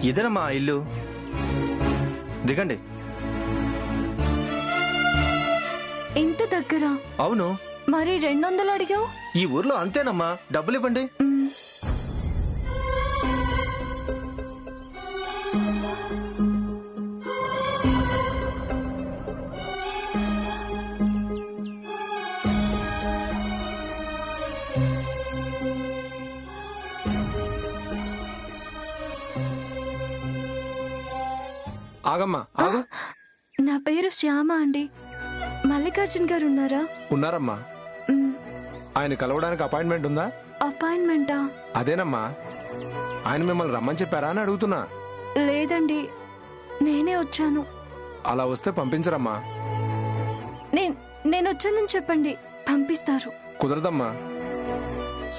ఇదేనమ్మా ఇల్లు, దిగండి. ఇంత దగ్గర? అవును. మరి 200 అడిగావు? ఈ ఊర్లో అంతేనమ్మా, డబ్బులు ఇవ్వండి. ఆగమ్మా, ఆగు. నా పేరు శ్యామ అండి. మల్లికార్జున్ గారు ఉన్నారా? ఉన్నారమ్మా. ఆయన కలవడానికి అపాయింట్మెంట్ ఉందా? అపాయింట్మెంటా? అదేనమ్మా, ఆయన మిమ్మల్ని రమ్మని చెప్పారా అని అడుగుతున్నా. లేదండి, నేనే వచ్చాను. అలా వస్తే పంపించరమ్మా. నేను వచ్చానని చెప్పండి, పంపిస్తారు. కుదరదమ్మా,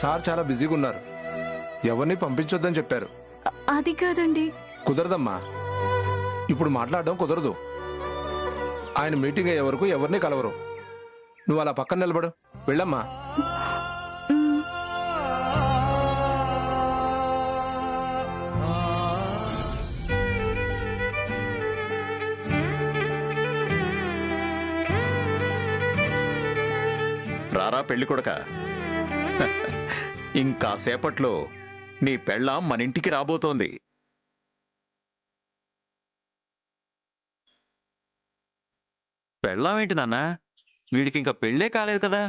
సార్ చాలా బిజీగా ఉన్నారు, ఎవరిని పంపించొద్దని చెప్పారు. అది కాదండి. కుదరదమ్మా, ఇప్పుడు మాట్లాడడం కుదరదు. ఆయన మీటింగ్ అయ్యే వరకు ఎవరిని కలవరు. నువ్వు అలా పక్కన నిలబడు, వెళ్ళమ్మా. రారా పెళ్లి కొడక, ఇంకాసేపట్లో నీ పెళ్ళాం మన ఇంటికి రాబోతోంది. పెళ్ళామేంటి నాన్న, వీడికి ఇంకా పెళ్ళే కాలేదు కదా.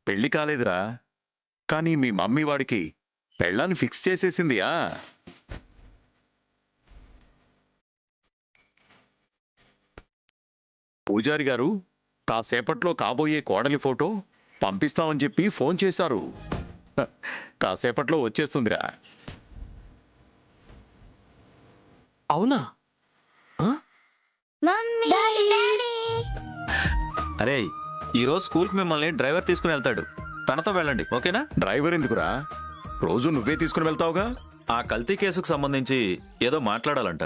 పెళ్లి కాలేదురా, కానీ మీ మమ్మీ వాడికి పెళ్ళాన్ని ఫిక్స్ చేసేసిందియా. పూజారి గారు కాసేపట్లో కాబోయే కోడలి ఫోటో పంపిస్తామని చెప్పి ఫోన్ చేశారు. కాసేపట్లో వచ్చేస్తుందిరా. అవునా? అరే, ఈరోజు స్కూల్కి మిమ్మల్ని డ్రైవర్ తీసుకుని వెళ్తాడు, తనతో వెళ్ళండి, ఓకేనా? డ్రైవర్ ఎందుకురా, రోజు నువ్వే తీసుకుని వెళ్తావుగా. ఆ కల్తీ కేసుకు సంబంధించి ఏదో మాట్లాడాలంట.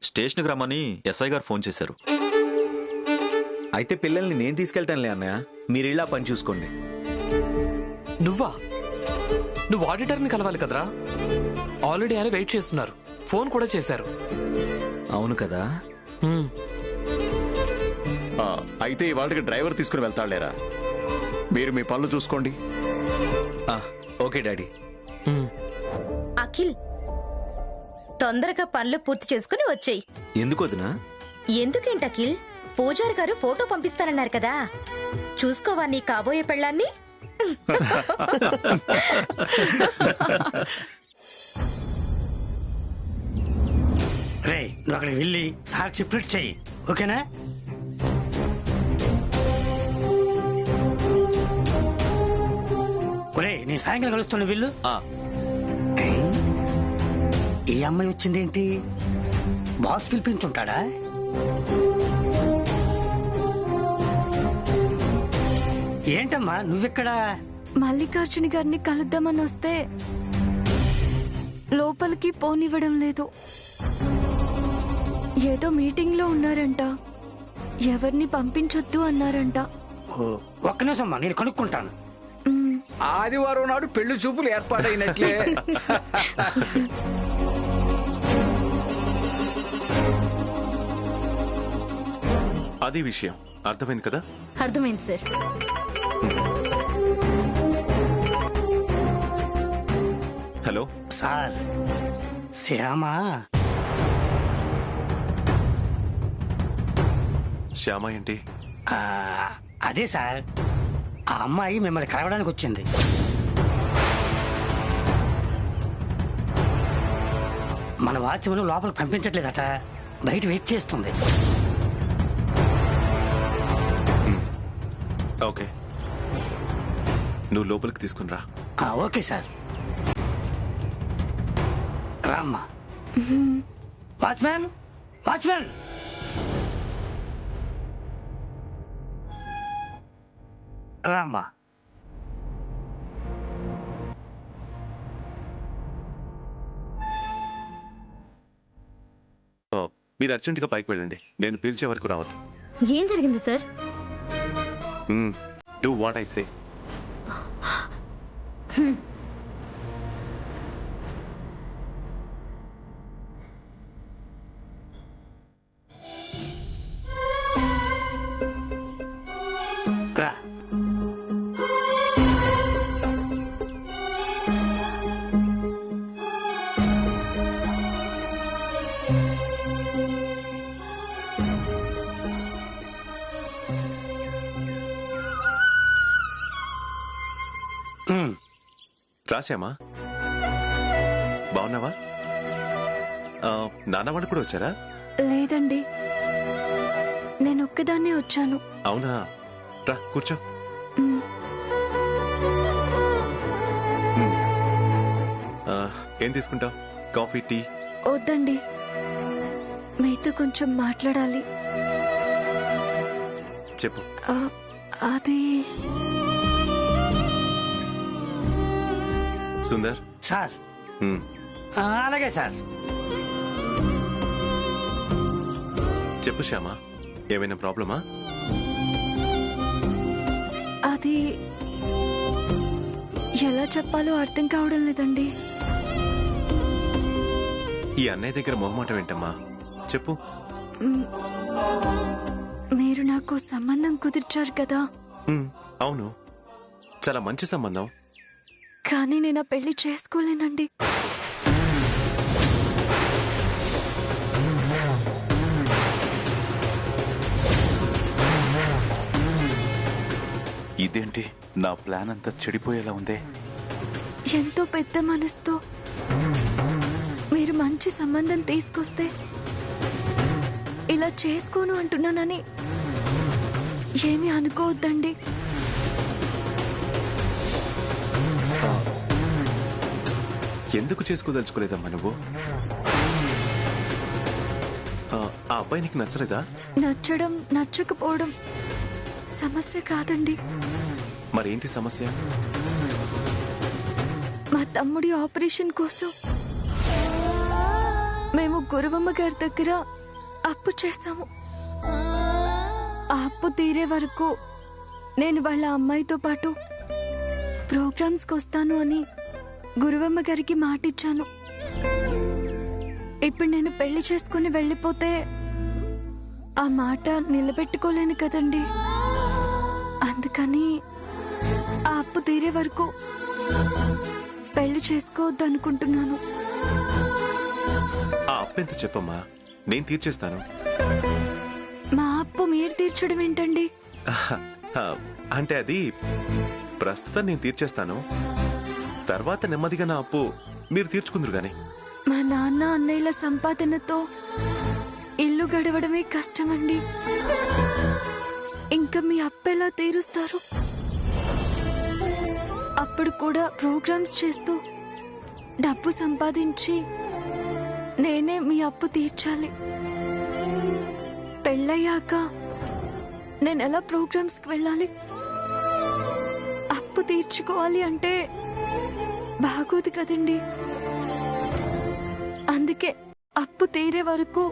స్టేషన్కి రమ్మని ఎస్ఐ గారు ఫోన్ చేశారు. అయితే పిల్లల్ని నేను తీసుకెళ్తానులే అన్నయ్య, మీరిలా పని చూసుకోండి. నువ్వు ఆడిటర్ని కలవాలి కదరా. ఆల్రెడీ ఆయన వెయిట్ చేస్తున్నారు, ఫోన్ కూడా చేశారు. అవును కదా. అయితే ఇవాళకి డ్రైవర్ తీసుకుని వెళ్తాడులేరా. మీరు మీ పనులు చూసుకోండి. Okay daddy. అఖిల్, తొందరగా పనులు పూర్తి చేసుకుని వచ్చేయి. ఎందుకు వదినా? ఎందుకేంటి అఖిల్, పూజారి గారు ఫోటో పంపిస్తానన్నారు కదా, చూసుకోవా నీ కాబోయే పెళ్ళాన్ని. రే, నువ్వు అక్కడికి వెళ్ళి సార్ చెప్పినట్టు చెయ్యి, ఓకేనా? ఒరే, నీ సాయంకాలం కలుస్తున్న వీళ్ళు. ఈ అమ్మాయి వచ్చిందేంటి, బాస్ పిలిపించుంటాడా? ఏంటమ్మా నువ్వెక్కడా? మల్లికార్జున్ గారిని కలుద్దామని వస్తే లోపలికి పోనివ్వడం లేదు. ఏదో మీటింగ్ లో ఉన్నారంట, ఎవరిని పంపించొద్దు అన్నారంట. ఒక్క నిమిషం అమ్మా, నేను కనుక్కుంటాను. ఆదివారం నాడు పెళ్లి చూపులు ఏర్పాటైనట్లే. అది విషయం అర్థమైంది కదా? అర్థమైంది sir. Hello sir, Shyama. Shyama ఏంటి? అదే సార్, ఆ అమ్మాయి మిమ్మల్ని కలవడానికి వచ్చింది. మన వాచ్యమును లోపలికి పంపించట్లేదట, బయట వెయిట్ చేస్తుంది. ఓకే, నువ్వు లోపలికి తీసుకుని రా. Okay sir. రామ్మా. Watchman, watchman. రామ్మా. మీరు అర్జెంటుగా పైకి వెళ్ళండి, నేను పిలిచే వరకు రావద్దు. ఏం జరిగింది sir? Do what I say. రాశామా? బాగున్నావా? నాన్న వాళ్ళు కూడా వచ్చారా? లేదండి, నేను ఒక్కదాన్నే వచ్చాను. అవునా, రా కూర్చో. మ్, ఏం తీసుకుంటావు? Coffee, tea? వద్దండి, మీతో కొంచెం మాట్లాడాలి. చెప్పు. ఆ, అది సుందర్. సార్. అలాగే సార్. చెప్పు శ్యామ, ఏమైనా ప్రాబ్లమా? అది ఎలా చెప్పాలో అర్థం కావడం లేదండి. ఈ అన్నయ్య దగ్గర మొహమాటం ఏంటమ్మా? చెప్పు. మ్, మీరు నాకు సంబంధం కుదిర్చారు కదా. అవును, చాలా మంచి సంబంధం. కానీ నేను ఆ పెళ్లి చేసుకోలేనండి. ఇదేంటి, నా ప్లాన్ అంతా చెడిపోయేలా ఉందే. ఎంతో పెద్ద మనసుతో మీరు మంచి సంబంధం తీసుకొస్తే ఇలా చేసుకోను అంటున్నానని ఏమీ అనుకోవద్దండి. ఎందుకు చేసుకోదలుచుకోలేదమ్మా నువ్వు? ఆ అబ్బాయి నీకు నచ్చలేదా? నచ్చడం నచ్చకపోవడం సమస్య కాదండి. మరేంటి సమస్య? మా తమ్ముడి ఆపరేషన్ కోసం మేము గురువమ్మ గారి దగ్గర అప్పు చేశాము. ఆ అప్పు తీరే వరకు నేను వాళ్ళ అమ్మాయితో పాటు ప్రోగ్రామ్స్కి వస్తాను అని గురువమ్మ గారికి మాటిచ్చాను. ఇప్పుడు నేను పెళ్లి చేసుకుని వెళ్ళిపోతే ఆ మాట నిలబెట్టుకోలేను కదండి. అందుకని ఆ అప్పు తీరే వరకు పెళ్లి చేసుకోవద్దు అనుకుంటున్నాను. ఆ అప్పెంత చెప్పమ్మా, నేను తీర్చేస్తాను. మా అప్పు మీరు తీర్చడం ఏంటండి? అంటే అది ప్రస్తుతం నేను తీర్చేస్తాను, తర్వాత నెమ్మదిగా నా అప్పు మీరు తీర్చుకుందరు గాని. మా నాన్న అన్నయ్యల సంపాదనతో ఇల్లు గడవడమే కష్టమండి. ఇంకా మీ అప్పు ఎలా తీరుస్తారు? అప్పుడు కూడా ప్రోగ్రామ్స్ చేస్తూ డబ్బు సంపాదించి నేనే మీ అప్పు తీర్చాలి. పెళ్ళయ్యాక నేను ఎలా ప్రోగ్రామ్స్కి వెళ్ళాలి? అప్పు తీర్చుకోవాలి అంటే బాగోదు కదండి. అందుకే అప్పు తీరే వరకు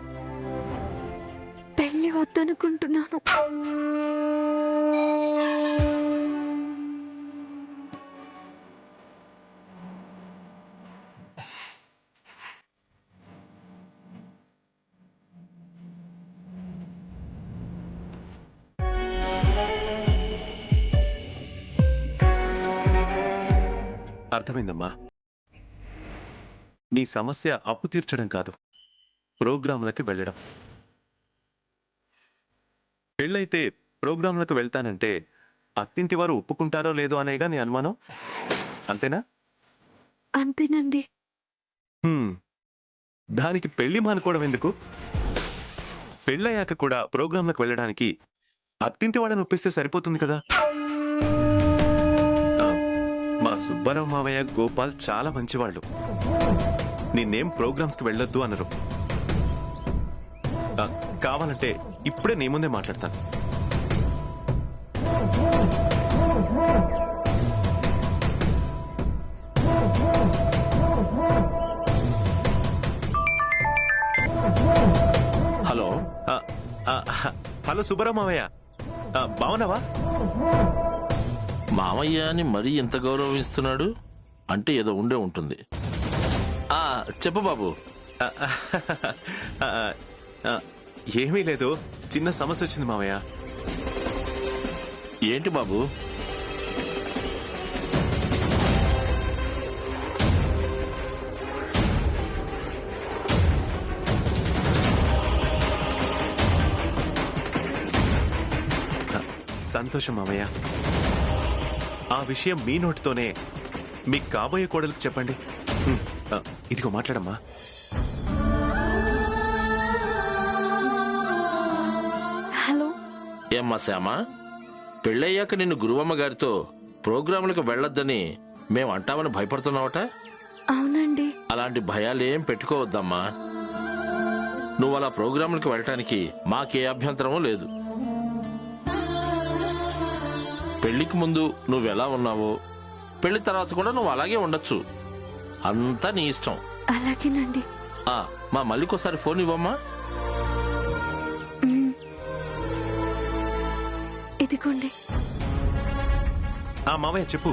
పెళ్లి వద్దనుకుంటున్నాను. అర్థమైందమ్మా. నీ సమస్య అప్పు తీర్చడం కాదు, ప్రోగ్రాంలకు వెళ్ళడం. పెళ్ళైతే ప్రోగ్రాంలకు వెళ్తానంటే అత్తింటి వారు ఒప్పుకుంటారో లేదో అనేగా నీ అనుమానం, అంతేనా? అంతేనండి. దానికి పెళ్లి మానుకోవడం ఎందుకు? పెళ్ళయ్యాక కూడా ప్రోగ్రాంలకు వెళ్ళడానికి అత్తింటి వాళ్ళని ఒప్పిస్తే సరిపోతుంది కదా. మా సుబ్బారావు మావయ్య, గోపాల్ చాలా మంచివాళ్ళు. నిన్నేం ప్రోగ్రామ్స్కి వెళ్ళొద్దు అనరు. కావాలంటే ఇప్పుడే నీ ముందే మాట్లాడతాను. హలో. హలో సుబ్బారావు మావయ్య, బావున్నావా? మామయ్య అని మరీ ఎంత గౌరవిస్తున్నాడు అంటే ఏదో ఉండే ఉంటుంది. చెప్పు బాబు. ఏమీ లేదు, చిన్న సమస్య వచ్చింది మావయ్య. ఏంటి బాబు? సంతోషం మావయ్య. ఆ విషయం మీ నోటితోనే మీకు కాబోయే కోడలికి చెప్పండి. ఇదిగో మాట్లాడమ్మా. హలో. ఏమ్మా శ్యామ, పెళ్ళయ్యాక నిన్ను గురువమ్మ గారితో ప్రోగ్రాములకు వెళ్ళొద్దని మేము అంటామని భయపడుతున్నావట? అవునండి. అలాంటి భయాలేం పెట్టుకోవద్దమ్మా. నువ్వు అలా ప్రోగ్రాములకు వెళ్ళటానికి మాకే అభ్యంతరమూ లేదు. పెళ్లికి ముందు నువ్వెలా ఉన్నావో పెళ్లి తర్వాత కూడా నువ్వు అలాగే ఉండొచ్చు. అంతా నీ ఇష్టం. అలాగేనండి. మా మళ్ళీకోసారి ఫోన్ ఇవ్వమ్మా. ఇదిగోండి. మామయ్య చెప్పు.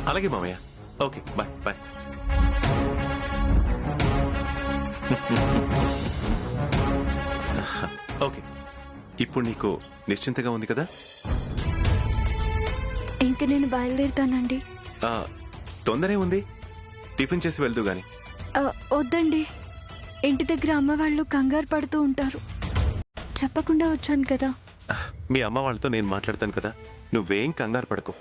అలాగే మామయ్య. Okay, bye bye. ఓకే, ఇప్పుడు నీకు నిశ్చింతగా ఉంది కదా? ఇంక నేను బయలుదేరుతానండి. తొందరే ఉంది, టిఫిన్ చేసి వెళ్తూ గాని. వద్దండి, ఇంటి దగ్గర అమ్మ వాళ్ళు కంగారు పడుతూ ఉంటారు. చెప్పకుండా వచ్చాను కదా. మీ అమ్మ వాళ్ళతో నేను మాట్లాడతాను కదా, నువ్వేం కంగారు పడకు.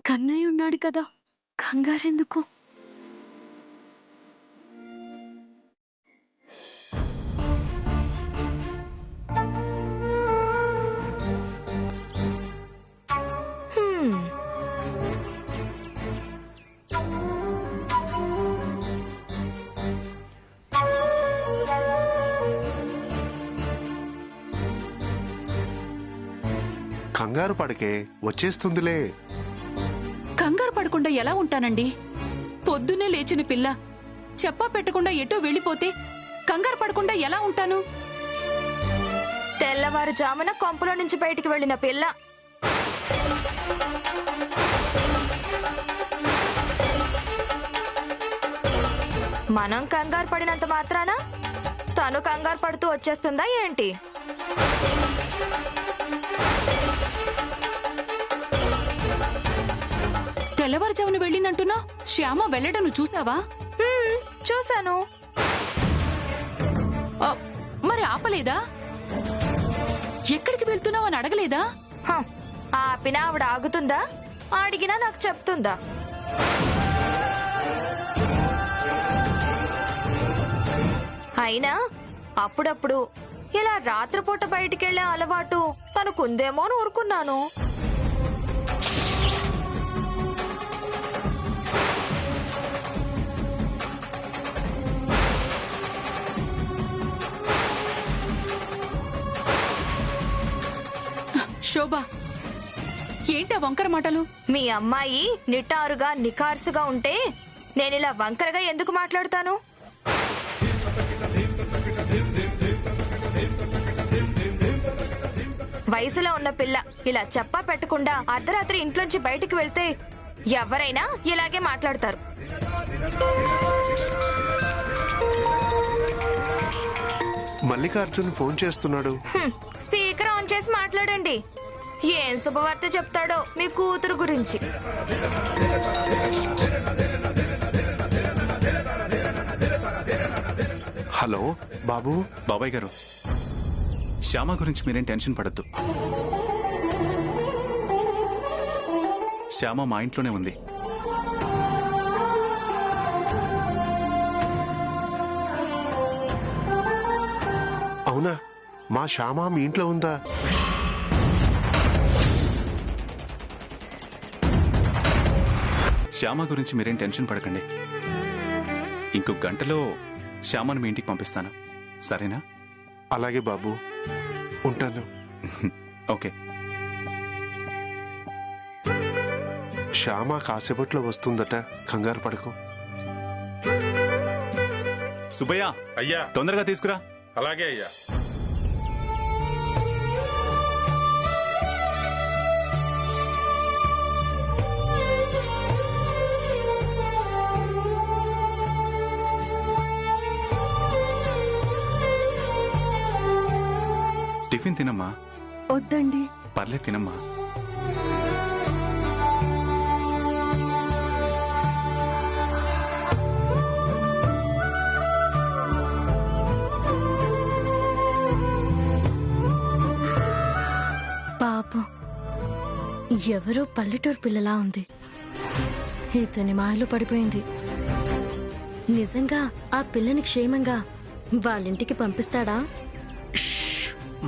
కన్నయ్య ఉన్నాడు కదా, కంగారెందుకు? కంగారు పడకే, వచ్చేస్తుందిలే. కంగారు పడకుండా ఎలా ఉంటానండి? పొద్దున్నే లేచిన పిల్ల చెప్పా పెట్టకుండా ఎటో వెళ్ళిపోతే కంగారు పడకుండా ఎలా ఉంటాను? తెల్లవారుజామున కొంపలో నుంచి బయటికి వెళ్ళిన పిల్ల మనం కంగారు పడినంత మాత్రాన తను కంగారు పడుతూ వచ్చేస్తుందా ఏంటి? తెల్లవారుజామున వెళ్ళిందంటున్నా, శ్యామ వెళ్ళడం నువ్వు చూసావా? చూశాను. మరి ఆపలేదా? ఎక్కడికి వెళ్తున్నావు అని అడగలేదా? ఆపినా ఆవిడ ఆగుతుందా? అడిగినా నాకు చెప్తుందా? అయినా అప్పుడప్పుడు ఇలా రాత్రిపూట బయటికెళ్లే అలవాటు తనకుందేమో అని ఊరుకున్నాను. శోభ, ఏంటా వంకర మాటలు? మీ అమ్మాయి నిటారుగా నికార్సుగా ఉంటే నేనిలా వంకరగా ఎందుకు మాట్లాడతాను? వయసులో ఉన్న పిల్ల ఇలా చెప్పా పెట్టకుండా అర్ధరాత్రి ఇంట్లోంచి బయటికి వెళ్తే ఎవరైనా ఇలాగే మాట్లాడతారు. మల్లికార్జున్ ఫోన్ చేస్తున్నాడు. స్పీకర్ ఆన్ చేసి మాట్లాడండి. ఏం శుభవార్త చెప్తాడో మీ కూతురు గురించి. హలో బాబు. బాబాయ్ గారు, శ్యామ గురించి మీరేం టెన్షన్ పడద్దు. శ్యామ మా ఇంట్లోనే ఉంది. అవునా? మా శ్యామ మీ ఇంట్లో ఉందా? శ్యామ గురించి మీరేం టెన్షన్ పడకండి. ఇంకొక గంటలో శ్యామను మీ ఇంటికి పంపిస్తాను, సరేనా? అలాగే బాబు, ఉంటాను. ఓకే. శ్యామ కాసేపట్లో వస్తుందట, కంగారు పడకు. సుబ్బయ్య, అయ్యా తొందరగా తీసుకురా. అలాగే అయ్యా. టిఫిన్ తినమ్మా. వద్దండి. పర్లేదు తినమ్మా. ఎవరో పల్లెటూరు పిల్లలా ఉంది. ఇతని మాయలో పడిపోయింది. నిజంగా ఆ పిల్లని క్షేమంగా వాళ్ళింటికి పంపిస్తాడా?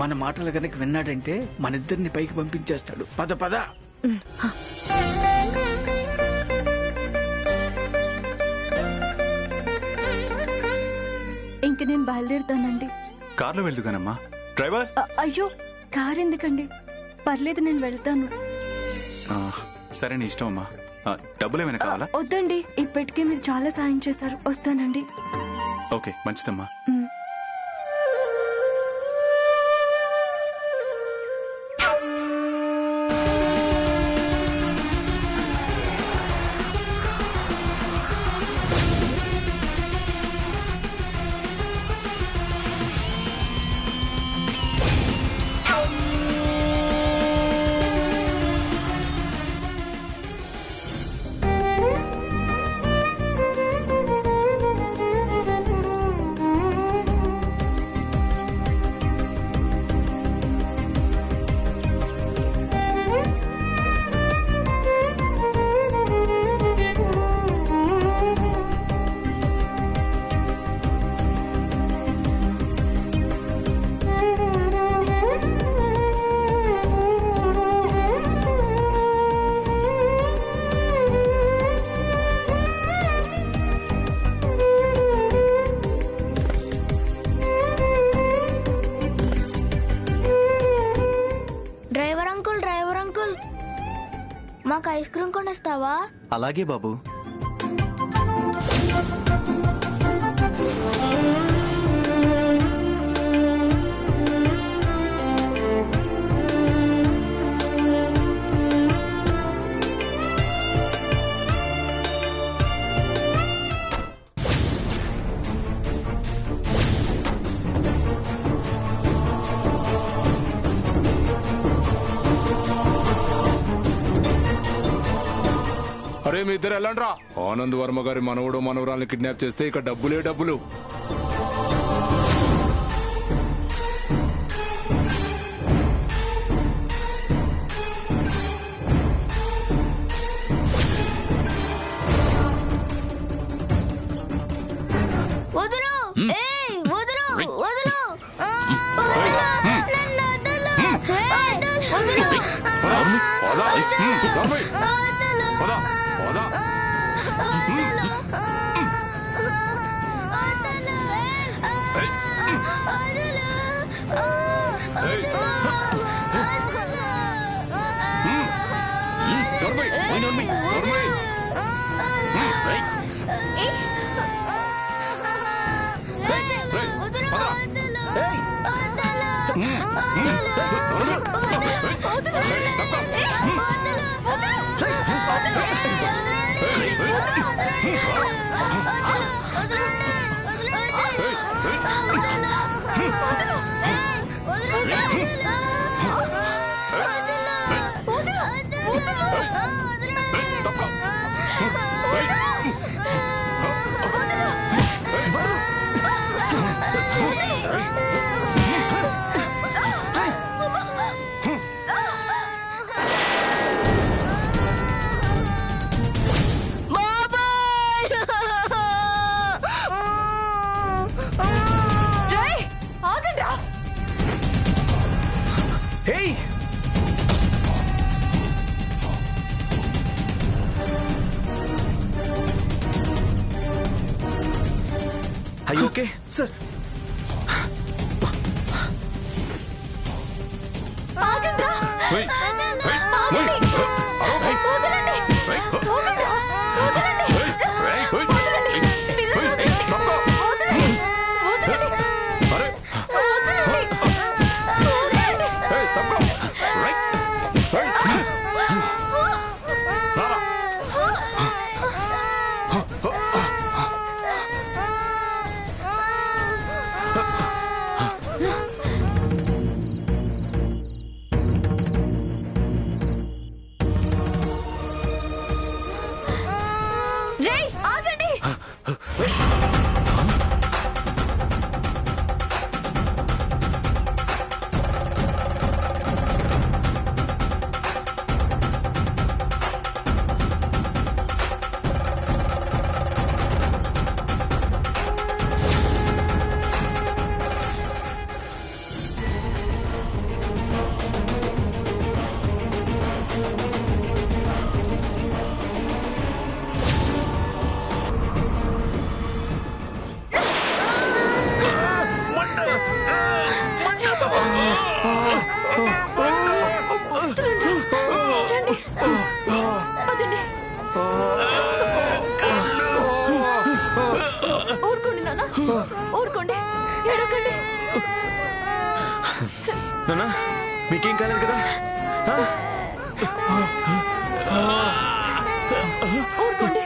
మన మాటలు కనుక విన్నాడంటే మనిద్దరిని పైకి పంపించేస్తాడు. పద పద. ఇంక నేను బయలుదేరుతానండి. కార్లో వెళ్దుగానమ్మా. డ్రైవర్. అయ్యో, కార్ ఎందుకండి? పర్లేదు, నేను వెళ్తాను. సరే, నీ ఇష్టం అమ్మా. డబ్బులు ఏమైనా కావాలా? వద్దండి, ఇప్పటికే మీరు చాలా సాయం చేశారు. వస్తానండి. ఓకే, మంచిదమ్మా. మాకు ఐస్ క్రీమ్ కొనిస్తావా? అలాగే బాబు. అరే, మీ ఇద్దరు వెళ్ళండ్రా. ఆనంద్ వర్మ గారి మనవడు మనవరాల్ని కిడ్నాప్ చేస్తే ఇక డబ్బులే డబ్బులు. వదులు! ఏయ్, వదులు! వదులు! Okay sir. నాన్న ఊరుకోండి ఏడవకండి. నాన్న మీకేం కాలేదు కదా? ఊరుకోండి.